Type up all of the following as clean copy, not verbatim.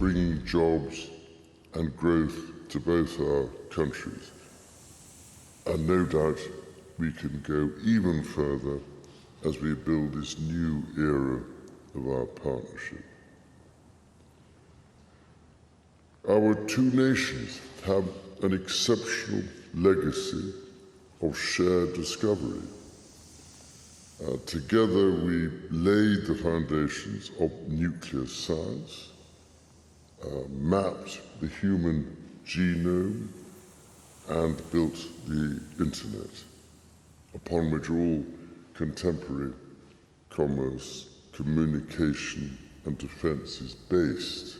bringing jobs and growth to both our countries. And no doubt we can go even further as we build this new era of our partnership. Our two nations have an exceptional legacy of shared discovery. Together we laid the foundations of nuclear science, mapped the human genome, and built the internet, upon which all contemporary commerce, communication, and defense is based.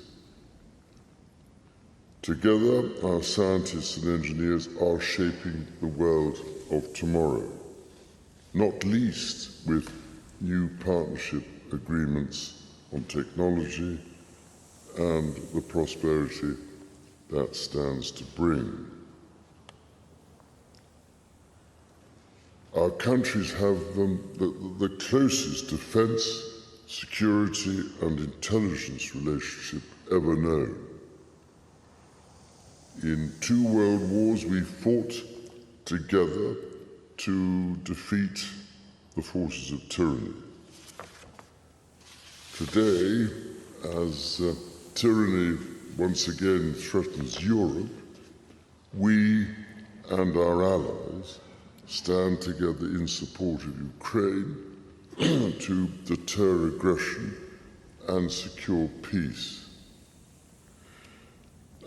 Together, our scientists and engineers are shaping the world of tomorrow, not least with new partnership agreements on technology and the prosperity that stands to bring. Our countries have the closest defense, security, and intelligence relationship ever known. In 2 world wars, we fought together to defeat the forces of tyranny. Today, as tyranny once again threatens Europe, we and our allies stand together in support of Ukraine to deter aggression and secure peace.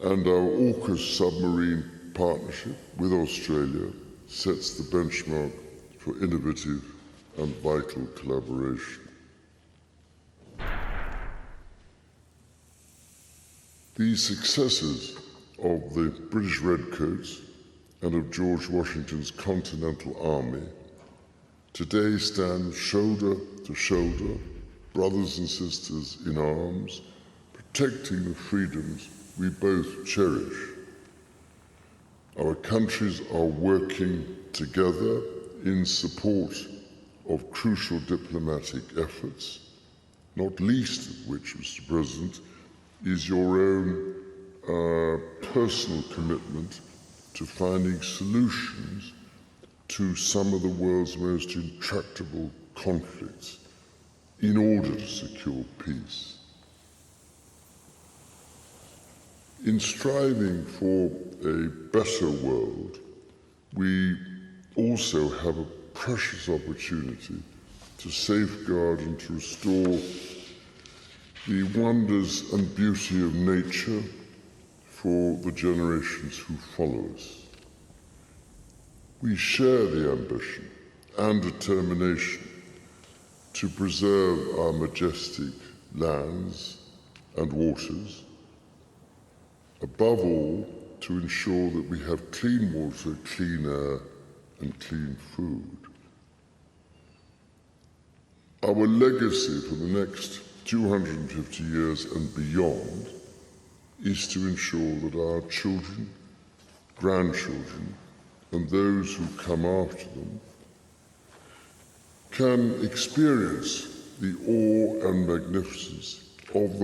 And our AUKUS submarine partnership with Australia sets the benchmark for innovative and vital collaboration. The successes of the British Redcoats and of George Washington's Continental Army today stand shoulder to shoulder, brothers and sisters in arms, protecting the freedoms we both cherish. Our countries are working together in support of crucial diplomatic efforts, not least of which, Mr. President, is your own personal commitment to finding solutions to some of the world's most intractable conflicts in order to secure peace. In striving for a better world, we also have a precious opportunity to safeguard and to restore the wonders and beauty of nature for the generations who follow us. We share the ambition and determination to preserve our majestic lands and waters, above all, to ensure that we have clean water, clean air, and clean food. Our legacy for the next 250 years and beyond is to ensure that our children, grandchildren, and those who come after them can experience the awe and magnificence of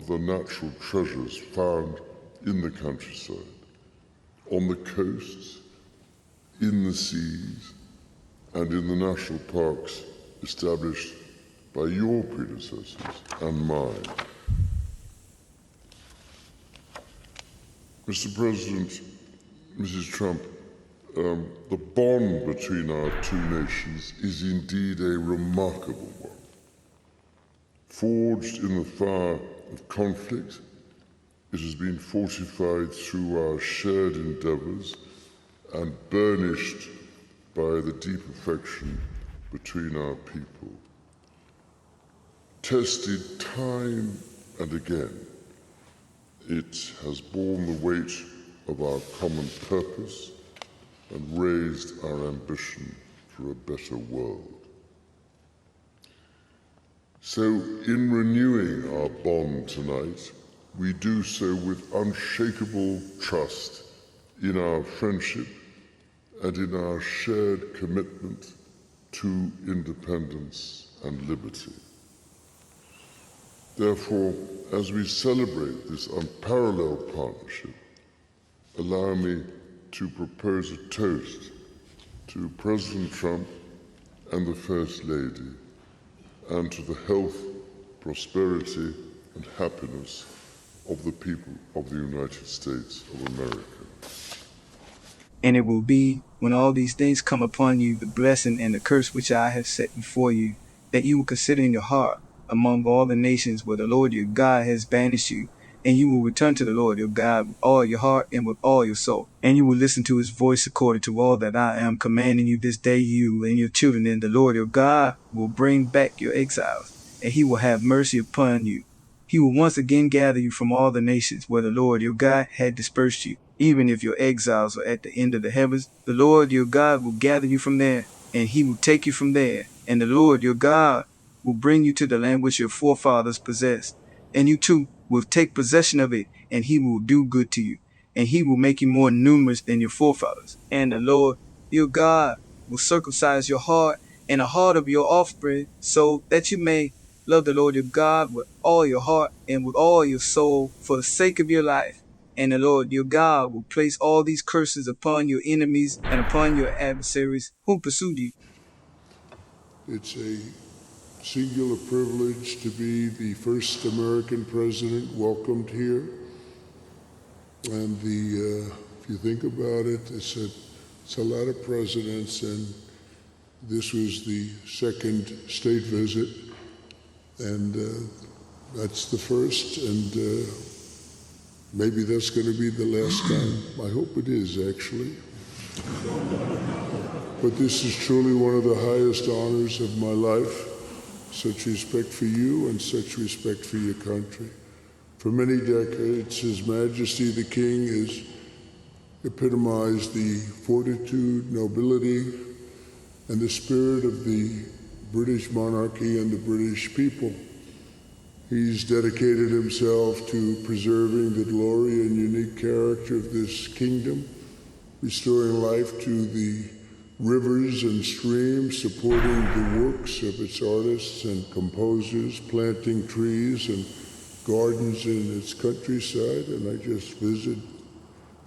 the natural treasures found in the countryside, on the coasts, in the seas, and in the national parks established by your predecessors and mine. Mr. President, Mrs. Trump, the bond between our two nations is indeed a remarkable one. Forged in the fire of conflict, it has been fortified through our shared endeavours and burnished by the deep affection between our people. Tested time and again, it has borne the weight of our common purpose and raised our ambition for a better world. So, in renewing our bond tonight, we do so with unshakable trust in our friendship and in our shared commitment to independence and liberty. Therefore, as we celebrate this unparalleled partnership, allow me to propose a toast to President Trump and the First Lady, and to the health, prosperity, and happiness of the people of the United States of America. And it will be, when all these things come upon you, the blessing and the curse which I have set before you, that you will consider in your heart among all the nations where the Lord your God has banished you, and you will return to the Lord your God with all your heart and with all your soul. And you will listen to his voice according to all that I am commanding you this day, you and your children, and the Lord your God will bring back your exiles, and he will have mercy upon you. He will once again gather you from all the nations where the Lord your God had dispersed you. Even if your exiles are at the end of the heavens, the Lord your God will gather you from there, and he will take you from there. And the Lord your God will bring you to the land which your forefathers possessed. And you too will take possession of it, and he will do good to you. And he will make you more numerous than your forefathers. And the Lord your God will circumcise your heart and the heart of your offspring, so that you may love the Lord your God with all your heart and with all your soul for the sake of your life. And the Lord your God will place all these curses upon your enemies and upon your adversaries who pursued you. It's a singular privilege to be the first American president welcomed here. And if you think about it, it's a lot of presidents, and this was the second state visit, and that's the first, and maybe that's going to be the last time. I hope it is, actually. But this is truly one of the highest honors of my life. Such respect for you and such respect for your country. For many decades, His Majesty the King has epitomized the fortitude, nobility, and the spirit of the British monarchy and the British people. He's dedicated himself to preserving the glory and unique character of this kingdom, restoring life to the rivers and streams, supporting the works of its artists and composers, planting trees and gardens in its countryside. And I just visited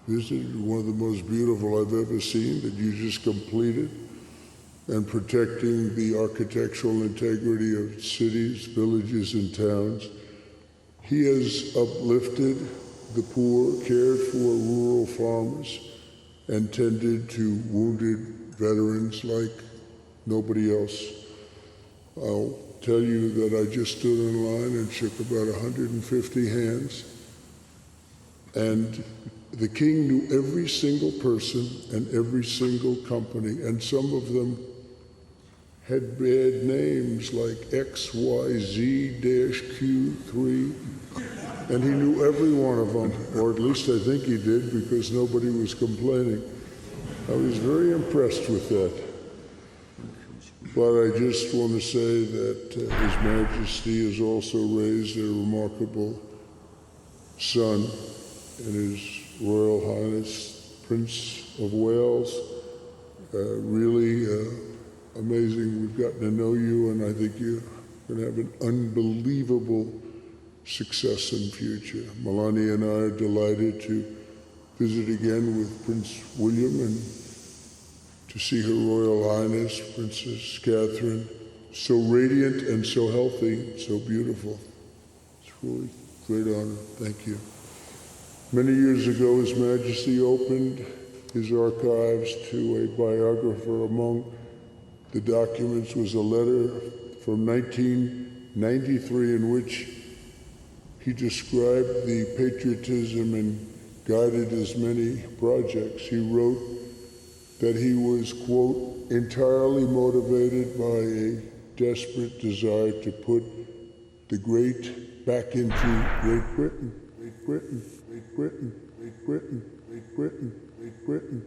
one of the most beautiful I've ever seen that you just completed, and protecting the architectural integrity of cities, villages, and towns. He has uplifted the poor, cared for rural farmers, and tended to wounded veterans like nobody else. I'll tell you that I just stood in line and shook about 150 hands, and the king knew every single person and every single company, and some of them had bad names like XYZ-Q3, and he knew every one of them, or at least I think he did, because nobody was complaining. I was very impressed with that. But I just want to say that His Majesty has also raised a remarkable son in His Royal Highness Prince of Wales. Really amazing. We've gotten to know you, and I think you're going to have an unbelievable success in the future. Melania and I are delighted to visit again with Prince William and to see Her Royal Highness, Princess Catherine, so radiant and so healthy, so beautiful. It's really a great honor. Thank you. Many years ago, His Majesty opened his archives to a biographer. Among the documents was a letter from 1993 in which he described the patriotism and guided as many projects. He wrote that he was, quote, entirely motivated by a desperate desire to put the great back into Great Britain, Great Britain, Great Britain, Great Britain, Great Britain, Great Britain.